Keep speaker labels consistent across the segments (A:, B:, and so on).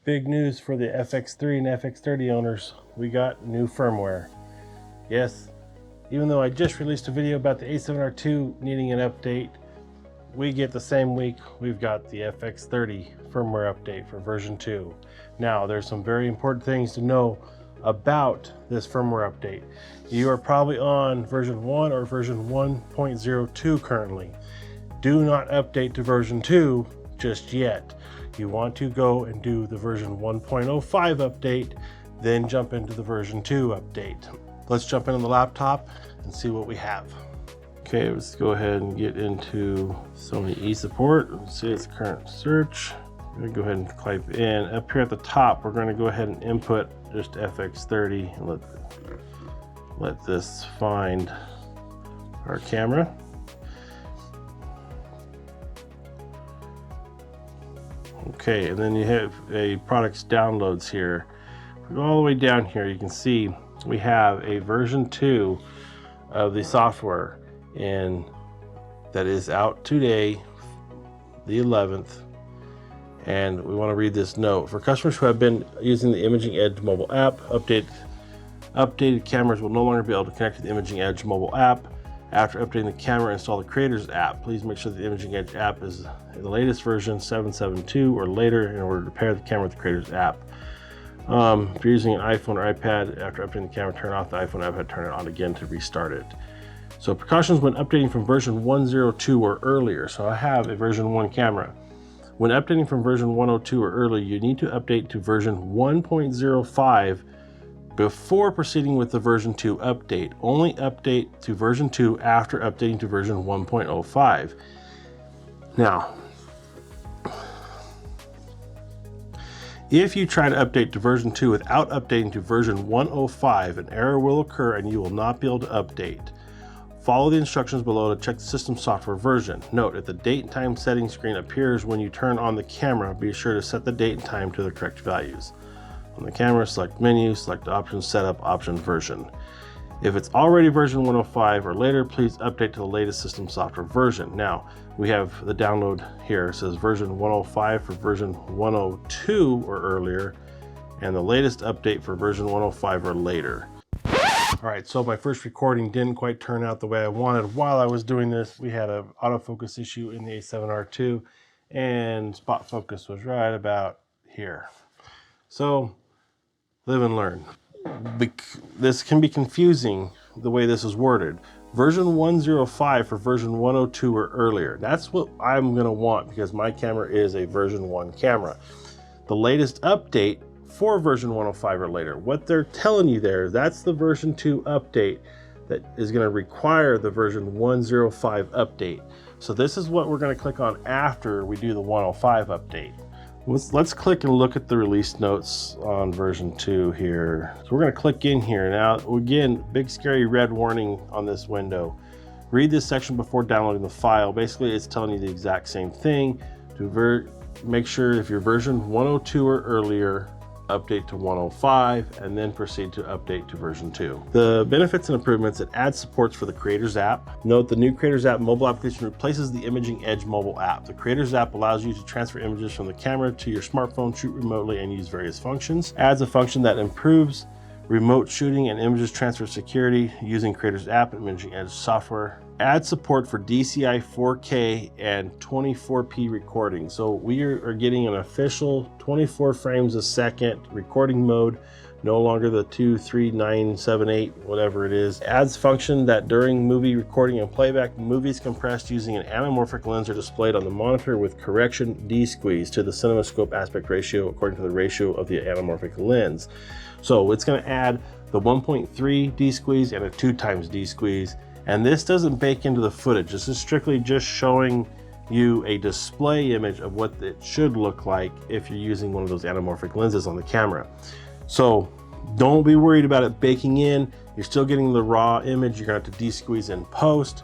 A: Big news for the FX3 and FX30 owners. We got new firmware. Yes, even though I just released a video about the A7R2 needing an update, we get the same week we've got the FX30 firmware update for version 2. Now, there's some very important things to know about this firmware update. You are probably on version 1 or version 1.02 currently. Do not update to version 2 just yet. You want to go and do the version 1.05 update, then jump into the version 2 update. Let's jump into the laptop and see what we have. Okay, let's go ahead and get into Sony eSupport. Let's see its current search. I'm gonna go ahead and type in. Up here at the top, we're gonna go ahead and input just FX30 and let this find our camera. Okay, and then you have a products downloads here. If we go all the way down here, you can see we have a version 2 of the software, and that is out today, the 11th. And we want to read this note. For customers who have been using the Imaging Edge mobile app, updated cameras will no longer be able to connect to the Imaging Edge mobile app. After updating the camera, install the Creators app. Please make sure the Imaging Edge app is the latest version 7.7.2 or later in order to pair the camera with the Creators app. If you're using an iPhone or iPad, after updating the camera, turn off the iPhone or iPad, turn it on again to restart it. So precautions when updating from version 1.02 or earlier. So I have a version 1 camera. When updating from version 1.02 or earlier, you need to update to version 1.05 before proceeding with the version 2 update. Only update to version 2 after updating to version 1.05. Now, if you try to update to version 2 without updating to version 1.05, an error will occur and you will not be able to update. Follow the instructions below to check the system software version. Note, if the date and time setting screen appears when you turn on the camera, be sure to set the date and time to the correct values. On the camera, select menu, select options, setup, option, version. If it's already version 1.05 or later, please update to the latest system software version. Now, we have the download here. It says version 1.05 for version 1.02 or earlier, and the latest update for version 1.05 or later. All right, so my first recording didn't quite turn out the way I wanted. While I was doing this, we had an autofocus issue in the A7R2, and spot focus was right about here. So, live and learn. This can be confusing the way this is worded. Version 1.05 for version 1.02 or earlier. That's what I'm gonna want because my camera is a version 1 camera. The latest update for version 1.05 or later. What they're telling you there, that's the version 2 update that is gonna require the version 1.05 update. So this is what we're gonna click on after we do the 1.05 update. Let's click and look at the release notes on version 2 here. So we're gonna click in here. Now, again, big scary red warning on this window. Read this section before downloading the file. Basically, it's telling you the exact same thing. Make sure if you're version 1.02 or earlier, update to 1.05 and then proceed to update to version 2. The benefits and improvements, it adds supports for the Creators app. Note the new Creators app mobile application replaces the Imaging Edge mobile app. The Creators app allows you to transfer images from the camera to your smartphone, shoot remotely, and use various functions. Adds a function that improves remote shooting and images transfer security using Creators app and Imaging Edge software. Add support for DCI 4K and 24p recording. So we are getting an official 24 frames a second recording mode, no longer the 2, 3, 9, 7, 8, whatever it is. Adds function that during movie recording and playback, movies compressed using an anamorphic lens are displayed on the monitor with correction D-squeeze to the CinemaScope aspect ratio according to the ratio of the anamorphic lens. So it's gonna add the 1.3 D-squeeze and a 2 times D-squeeze. And this doesn't bake into the footage. This is strictly just showing you a display image of what it should look like if you're using one of those anamorphic lenses on the camera. So don't be worried about it baking in. You're still getting the raw image. You're gonna have to de-squeeze in post.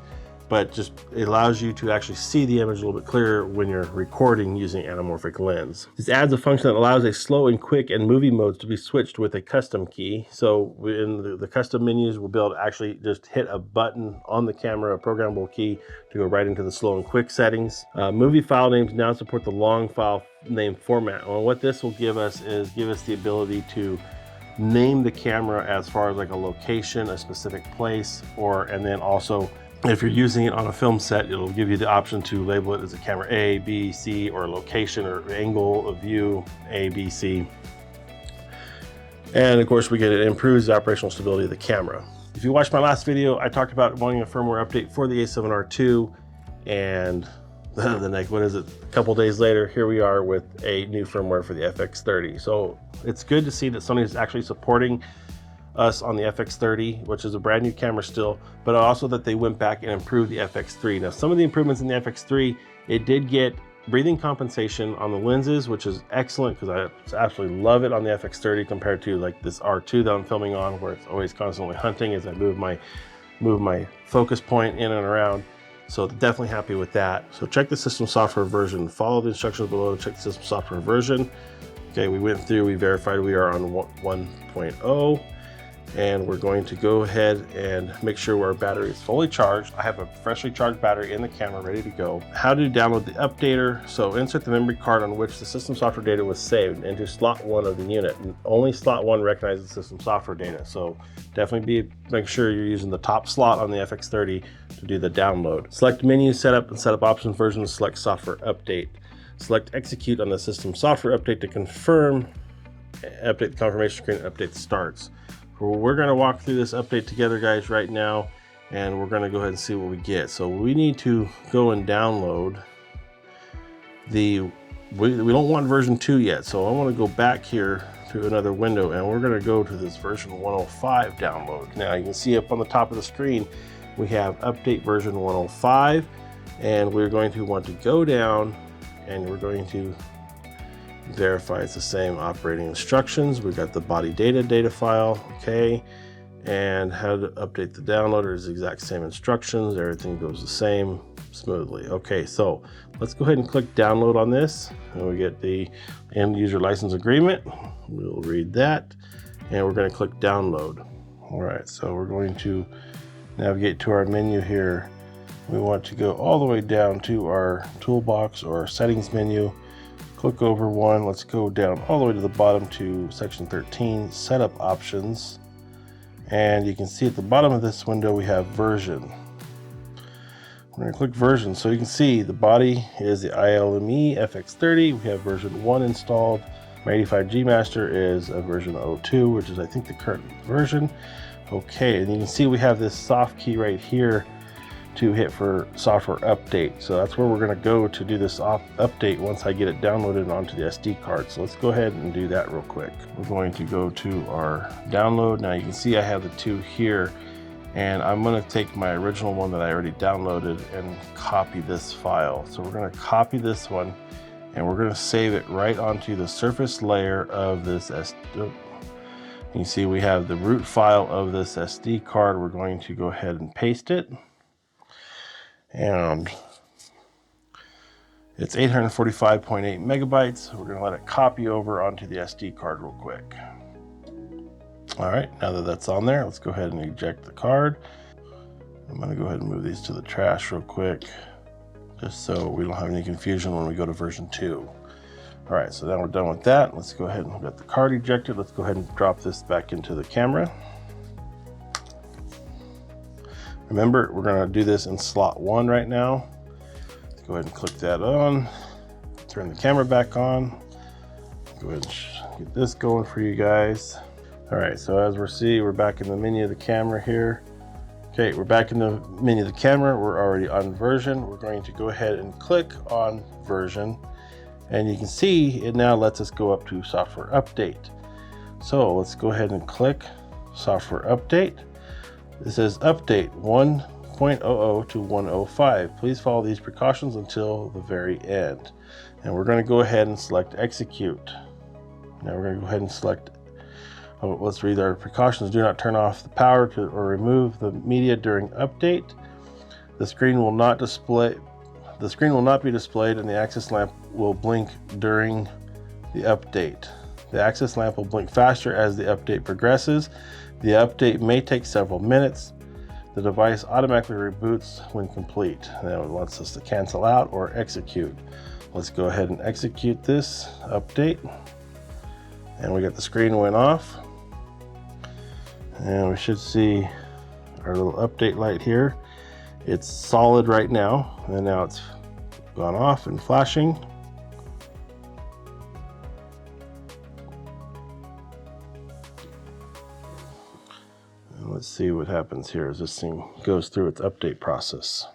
A: but just it allows you to actually see the image a little bit clearer when you're recording using anamorphic lens. This adds a function that allows a slow and quick and movie modes to be switched with a custom key. So in the custom menus, we'll be able to actually just hit a button on the camera, a programmable key, to go right into the slow and quick settings. Movie file names now support the long file name format. Well, what this will give us is the ability to name the camera as far as like a location, a specific place, and then also if you're using it on a film set, it'll give you the option to label it as a camera A, B, C, or location or angle of view A, B, C. And of course, it improves the operational stability of the camera. If you watched my last video, I talked about wanting a firmware update for the A7R II, and a couple days later, here we are with a new firmware for the FX30. So it's good to see that Sony is actually supporting us on the FX30, which is a brand new camera still, but also that they went back and improved the FX3. Now, some of the improvements in the FX3, it did get breathing compensation on the lenses, which is excellent because I absolutely love it on the FX30 compared to like this R2 that I'm filming on, where it's always constantly hunting as I move my focus point in and around. So definitely happy with that. So check the system software version. Follow the instructions below to check the system software version. Okay, we went through, we verified we are on 1.0. And we're going to go ahead and make sure our battery is fully charged. I have a freshly charged battery in the camera ready to go. How to download the updater. So insert the memory card on which the system software data was saved into slot 1 of the unit. And only slot 1 recognizes system software data. So definitely make sure you're using the top slot on the FX30 to do the download. Select menu setup and setup options version, select software update. Select execute on the system software update to confirm. Update the confirmation screen, update starts. We're going to walk through this update together, guys, right now, and we're going to go ahead and see what we get. So we need to go and download we don't want version 2 yet, so I want to go back here to another window, and we're going to go to this version 105 download. Now you can see up on the top of the screen we have update version 105, and we're going to want to go down and we're going to verify it's the same operating instructions. We've got the body data file, okay, and how to update the downloader is the exact same instructions. Everything goes the same smoothly. Okay, so let's go ahead and click download on this, and we get the end user license agreement. We'll read that, and we're going to click download. All right, so we're going to navigate to our menu here. We want to go all the way down to our toolbox or our settings menu. Click over one, let's go down all the way to the bottom to section 13, setup options. And you can see at the bottom of this window, we have version. We're gonna click version. So you can see the body is the ILME FX30. We have version 1 installed. My 85G Master is a version 02, which is I think the current version. Okay, and you can see we have this soft key right here to hit for software update. So that's where we're going to go to do this update once I get it downloaded onto the SD card. So let's go ahead and do that real quick. We're going to go to our download. Now you can see I have the 2 here, and I'm going to take my original one that I already downloaded and copy this file. So we're going to copy this one and we're going to save it right onto the surface layer of this SD. You can see we have the root file of this SD card. We're going to go ahead and paste it. And it's 845.8 megabytes. We're going to let it copy over onto the SD card real quick. All right, now that that's on there, let's go ahead and eject the card. I'm going to go ahead and move these to the trash real quick, just so we don't have any confusion when we go to version 2. All right, so now we're done with that. Let's go ahead and get the card ejected. Let's go ahead and drop this back into the camera. Remember, we're going to do this in slot 1 right now. Let's go ahead and click that on. Turn the camera back on. Go ahead and get this going for you guys. All right, so as we're back in the menu of the camera here. Okay, we're back in the menu of the camera. We're already on version. We're going to go ahead and click on version. And you can see it now lets us go up to software update. So let's go ahead and click software update. This says update 1.00 to 105. Please follow these precautions until the very end. And we're going to go ahead and select execute. Now we're going to go ahead and select, let's read our precautions. Do not turn off the power or remove the media during update. The screen will not be displayed, and the access lamp will blink during the update. The access lamp will blink faster as the update progresses. The update may take several minutes. The device automatically reboots when complete. Now it wants us to cancel out or execute. Let's go ahead and execute this update. And we got the screen went off. And we should see our little update light here. It's solid right now, and now it's gone off and flashing. And let's see what happens here as this thing goes through its update process.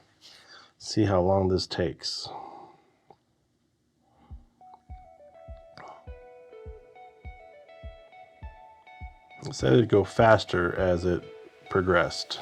A: See how long this takes. It said it'd go faster as it progressed.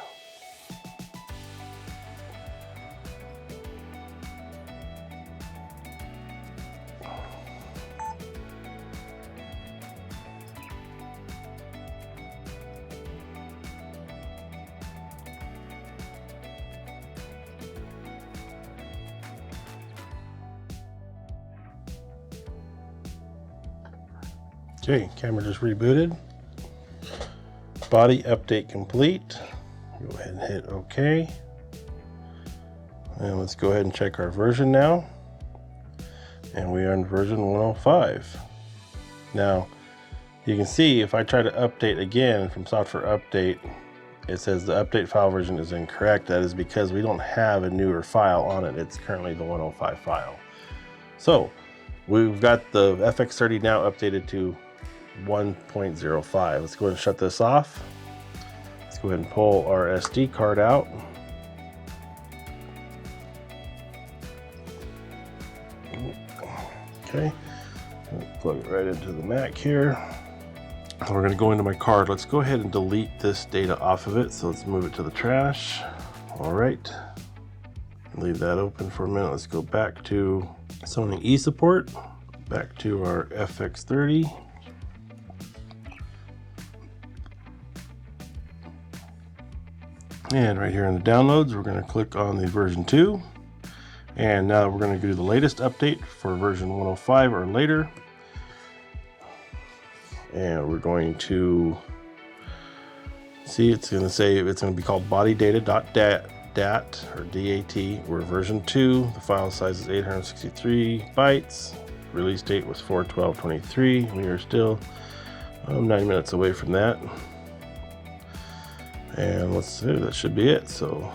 A: Okay, camera just rebooted. Body update complete. Go ahead and hit OK. And let's go ahead and check our version now. And we are in version 105. Now, you can see if I try to update again from software update, it says the update file version is incorrect. That is because we don't have a newer file on it. It's currently the 105 file. So we've got the FX30 now updated to 1.05. Let's go ahead and shut this off. Let's go ahead and pull our SD card out. Okay, plug it right into the Mac here. We're going to go into my card. Let's go ahead and delete this data off of it. So let's move it to the trash. All right, leave that open for a minute. Let's go back to Sony eSupport, back to our FX30. And right here in the downloads, we're going to click on the version 2. And now we're going to do the latest update for version 105 or later. And we're going to see, it's going to say it's going to be called bodydata.dat or DAT. We're version 2. The file size is 863 bytes. Release date was 4/12/23. We are still 9 minutes away from that. And let's see, that should be it. So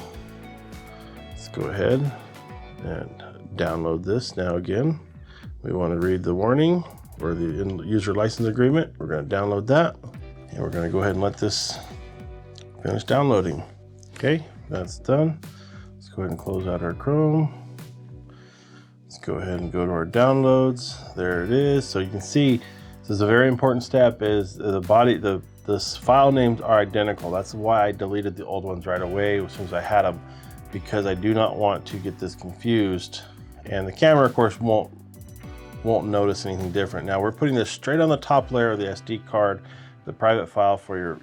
A: let's go ahead and download this. Now again, we want to read the warning or the user license agreement. We're going to download that, and we're going to go ahead and let this finish downloading. Okay, that's done. Let's go ahead and close out our Chrome. Let's go ahead and go to our downloads. There it is. So you can see this is a very important step. Is the file names are identical. That's why I deleted the old ones right away as soon as I had them, because I do not want to get this confused. And the camera, of course, won't notice anything different. Now we're putting this straight on the top layer of the SD card. The private file for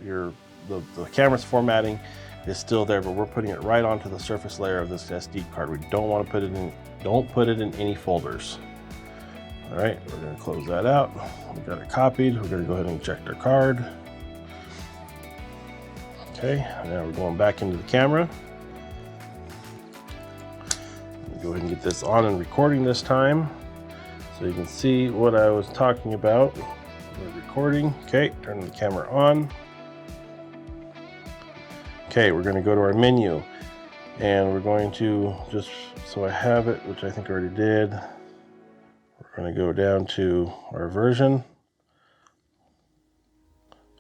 A: the camera's formatting is still there, but we're putting it right onto the surface layer of this SD card. We don't want to put it in. Don't put it in any folders. All right, we're going to close that out. We got it copied. We're going to go ahead and eject our card. Okay, now we're going back into the camera. Go ahead and get this on and recording this time so you can see what I was talking about. We're recording. Okay, turn the camera on. Okay, we're going to go to our menu, and we're going to, just so I have it, which I think I already did, we're going to go down to our version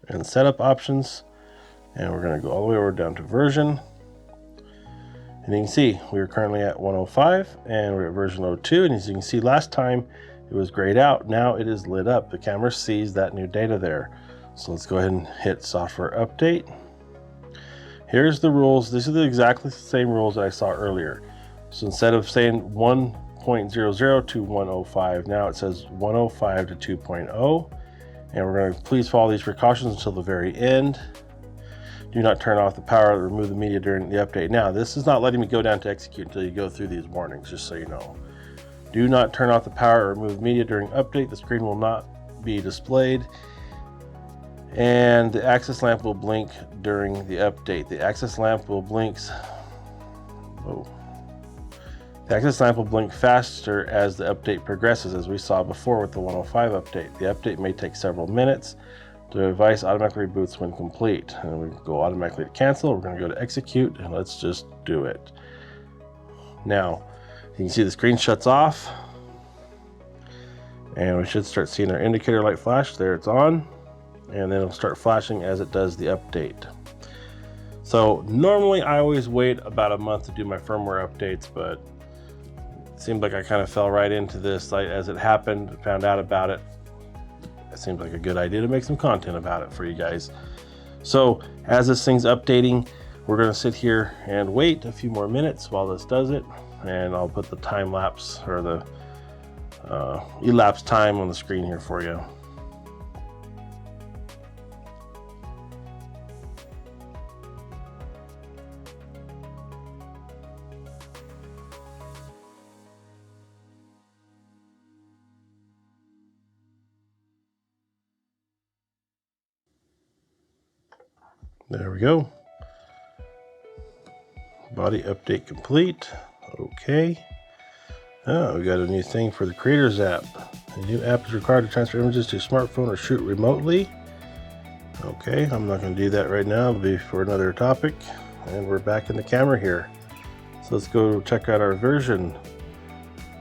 A: and setup options, and we're going to go all the way over down to version. And you can see we are currently at 105 and we're at version 02. And as you can see, last time it was grayed out. Now it is lit up. The camera sees that new data there. So let's go ahead and hit software update. Here's the rules. These are exactly the same rules that I saw earlier. So instead of saying 1.00 to 105, now it says 105 to 2.0. And we're going to please follow these precautions until the very end. Do not turn off the power or remove the media during the update. Now, this is not letting me go down to execute until you go through these warnings, just so you know. Do not turn off the power or remove media during update. The screen will not be displayed. And the access lamp will blink during the update. The access lamp will blink. The access lamp will blink faster as the update progresses, as we saw before with the 105 update. The update may take several minutes. The device automatically reboots when complete. And we go automatically to cancel. We're going to go to execute, and let's just do it. Now, you can see the screen shuts off, and we should start seeing our indicator light flash. There, it's on, and then it'll start flashing as it does the update. So normally I always wait about a month to do my firmware updates, but it seemed like I kind of fell right into this as it happened, found out about it. It seems like a good idea to make some content about it for you guys. So as this thing's updating, we're going to sit here and wait a few more minutes while this does it, and I'll put the time lapse or the elapsed time on the screen here for you. There we go. Body update complete. Okay. Oh, we got a new thing for the Creators app. A new app is required to transfer images to your smartphone or shoot remotely. Okay, I'm not going to do that right now. It'll be for another topic. And we're back in the camera here. So let's go check out our version.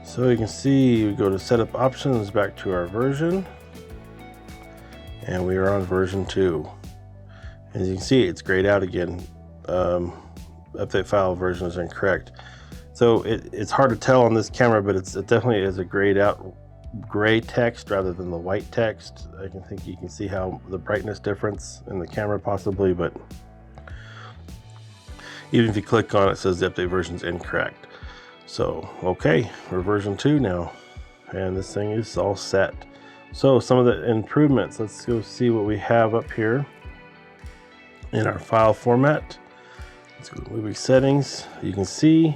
A: So you can see we go to setup options, back to our version. And we are on version 2. As you can see, it's grayed out again. Update file version is incorrect. So it's hard to tell on this camera, but it definitely is a grayed out gray text rather than the white text. I think you can see how the brightness difference in the camera possibly, but even if you click on it, it says the update version is incorrect. So, okay, we're version 2 now, and this thing is all set. So some of the improvements, let's go see what we have up here in our file format. Let's go to movie settings. You can see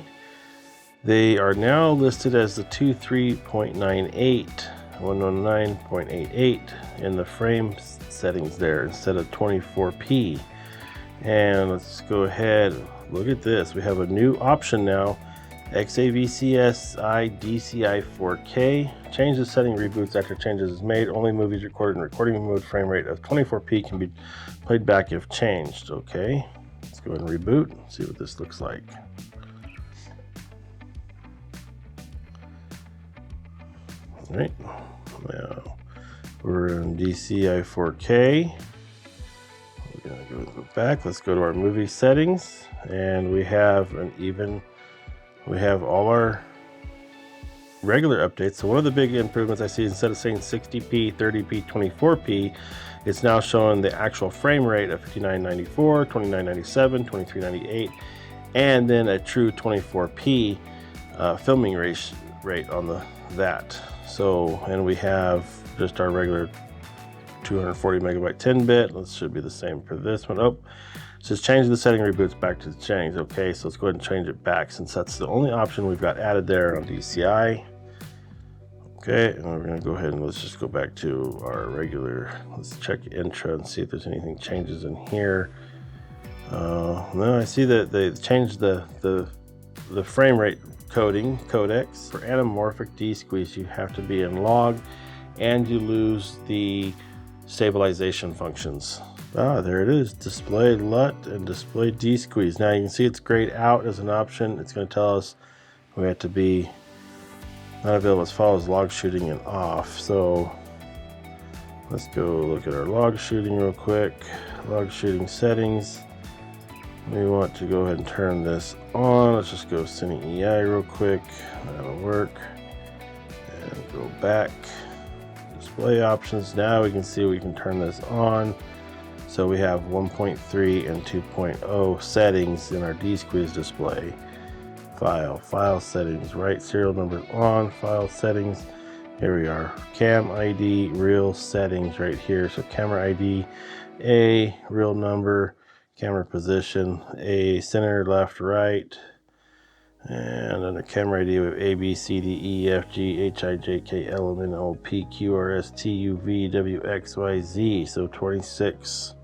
A: they are now listed as the 23.98, 109.88 in the frame settings there instead of 24p. And let's go ahead, look at this. We have a new option now, XAVCSI DCI 4K. Change the setting reboots after changes is made. Only movies recorded in recording mode frame rate of 24p can be played back if changed. Okay, let's go ahead and reboot, see what this looks like. All right, now we're in DCI 4K. We're gonna go back. Let's go to our movie settings, and we have all our regular updates. So one of the big improvements I see, instead of saying 60p, 30p, 24p, it's now showing the actual frame rate of 5994, 2997, 2398, and then a true 24p filming rate on that. So, and we have just our regular 240 megabyte 10-bit. This should be the same for this one. Oh, it says change the setting reboots back to the change. Okay, so let's go ahead and change it back since that's the only option we've got added there on DCI. Okay, and we're gonna go ahead and let's just go back to our regular, let's check intro and see if there's anything changes in here. No, I see that they changed the frame rate codecs. For anamorphic D-squeeze, you have to be in log and you lose the stabilization functions. There it is, display LUT and display D-squeeze. Now you can see it's grayed out as an option. It's going to tell us we have to be not available as far as log shooting and off. So let's go look at our log shooting real quick. Log shooting settings. We want to go ahead and turn this on. Let's just go Cine EI real quick. That'll work. And go back. Display options. Now we can see we can turn this on. So we have 1.3 and 2.0 settings in our D-squeeze display. File settings, right serial numbers on, file settings. Here we are, cam ID, real settings right here. So camera ID, A, real number, camera position, A, center, left, right. And under camera ID, we have A, B, C, D, E, F, G, H, I, J, K, L, M, N, O, P, Q, R, S, T, U, V, W, X, Y, Z. So 26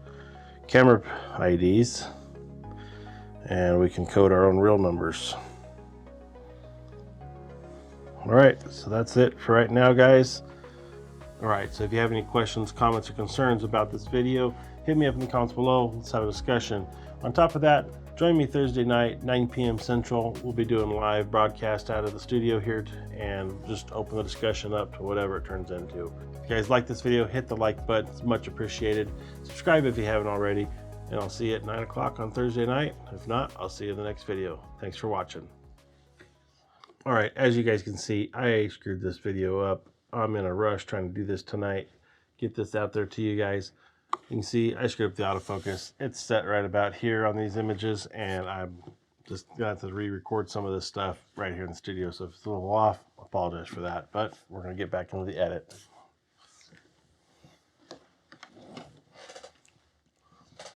A: camera IDs. And we can code our own real numbers. All right, so that's it for right now, guys. All right, so if you have any questions, comments, or concerns about this video, hit me up in the comments below. Let's have a discussion. On top of that, join me Thursday night, 9 p.m. Central. We'll be doing live broadcast out of the studio here and just open the discussion up to whatever it turns into. If you guys like this video, hit the like button. It's much appreciated. Subscribe if you haven't already, and I'll see you at 9 o'clock on Thursday night. If not, I'll see you in the next video. Thanks for watching. All right, as you guys can see, I screwed this video up. I'm in a rush trying to do this tonight, get this out there to you guys. You can see I screwed up the autofocus. It's set right about here on these images, and I'm just gonna have to re-record some of this stuff right here in the studio. So if it's a little off, I apologize for that, but we're gonna get back into the edit.